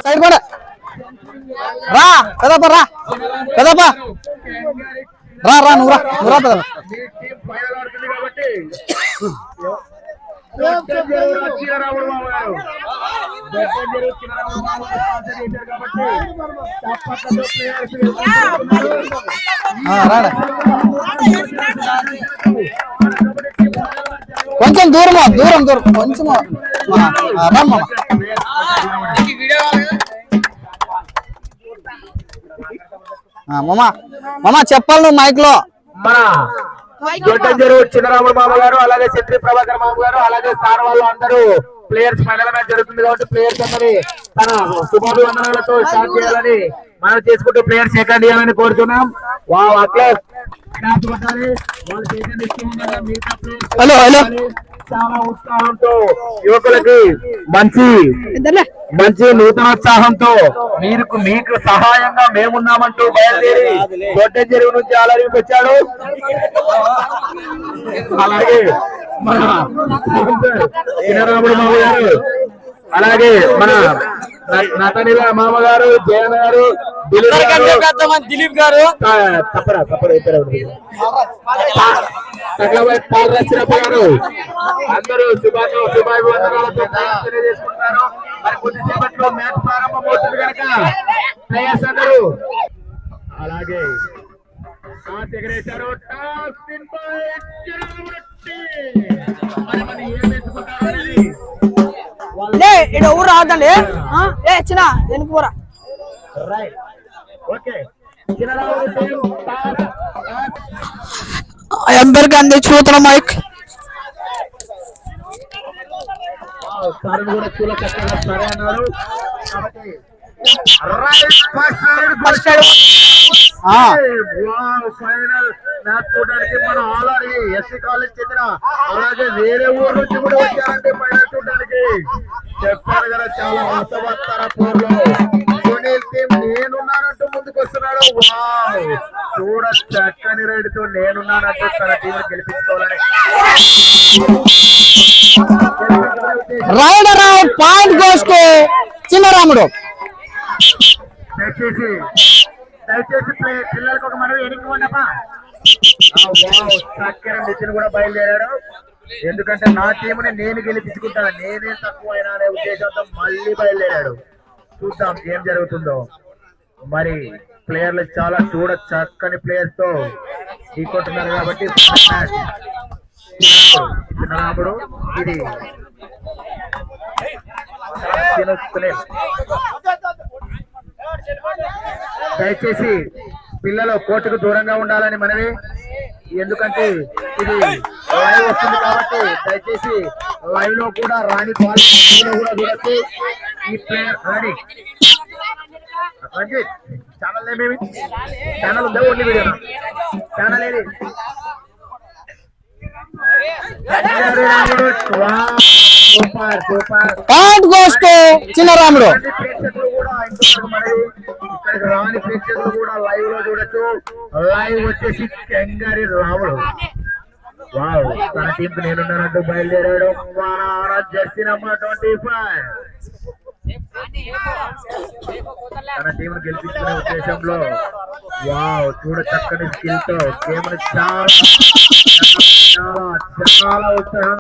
Side కూడా రా పెదప్ప రా పెదప్ప రా రా నువ్వు రా పెదప్ప కొంచెం దూరం దూరం దూరం కొంచెం మామా చెప్పాలి నువ్వు మైక్ లో జొట్టంజరు చిన్నరాముడు మామ గారు అలాగే చంద్రి ప్రభాకర్ మామ గారు అలాగే సార్ వాళ్ళు అందరూ ప్లేయర్స్ ఫైనల్ మ్యాచ్ జరుగుతుంది కాబట్టి ప్లేయర్స్ అందరి తన శుభాభివందనాలతో స్టార్ట్ చేయాలని మనం చేసుకుంటూ ప్లేయర్స్ సెకండ్ ఇవ్వాలని కోరుతున్నాం. అట్లా హలో హలో చాలా ఉత్సాహంతో యువకులకి మంచి నూతనోత్సాహంతో మీకు సహాయంగా మేమున్నామంటూ బయలుదేరి దొడ్డ చెరువు నుంచి ఆలరికి వచ్చాడు. అలాగే మన చిన్నరాముడు మామ గారు అలాగే మన నటనిల మామగారు జయన్ గారు దిలీప్ గారు గారు అందరూ శుభాభివందనాలతో తెలియజేసుకుంటున్నారు. మరి కొద్దిసేపట్లో మ్యాచ్ ప్రారంభమవుతుంది కనుక ప్లేయర్స్ అందరూ అలాగే ఎగరేశారు. ఊరు రావద్దండి చిన్న వెనుక పోరా. ఎంబర్ గాంధీ చూతున్న మైక్ సరే అన్నారు. ఫైనల్ మ్యాచ్ చూడడానికి మన ఆల్రెడీ ఎస్సీ కాలేజ్ చెందిన అలాగే వేరే ఊరు నుంచి కూడా వచ్చారంటే ఫైనల్ చూడడానికి. చెప్పారు కదా చాలా వాస్తవత్తర పోర్లో సునీల్ టీం నేనున్నానంటూ ముందుకు వస్తున్నాడు. చూడ చక్కని రైడ్తో నేనున్నానంటూ తన టీం గెలిపించుకోవాలని raider point goes to Chinnaramudu. దయచేసి పిల్లలకు ఒక మనవి ఎనికి ఉండపా. చక్కర నితిన్ కూడా బయలుదేరాడు. ఎందుకంటే నా టీంని నేను గెలిపించుకుంటాను, నేనే తక్కువ అయినా అనే ఉద్దేశంతో మళ్ళీ బయలుదేరాడు. చూద్దాం ఏం జరుగుతుందో. మరి ప్లేయర్లు చాలా చూడ చక్కని ప్లేయర్స్ తో ఢీకొంటున్నారు కాబట్టి చిన్నరాముడు ఇది దయచేసి పిల్లలు కోర్టుకు దూరంగా ఉండాలని మనవి. ఎందుకంటే ఇది లైవ్ వస్తుంది కాబట్టి దయచేసి లైవ్ లో కూడా రాని కూడా చూడొచ్చు. ఈ ప్లేయర్ రాని ఛానల్ ఏమేమి ఛానల్ ఉందా? ఓన్లీ వీడియో ఛానల్ ఏది? Super super Chinnaramudu. ఇక్కడికి రాని ప్రేక్షకులు కూడా లైవ్ లో చూడొచ్చు. లైవ్ వచ్చేసి కెంగారి రాముడు. వావ్, తన టీం కు నేనున్నానంటూ బయలుదేరాడు. జెర్సీ నంబర్ 25 తన టీం గెలిపించుకునే ఉద్దేశంలో వావ్ చూడ చక్కని స్కిల్ తో గేమ్ చాలా చాలా ఉత్సాహం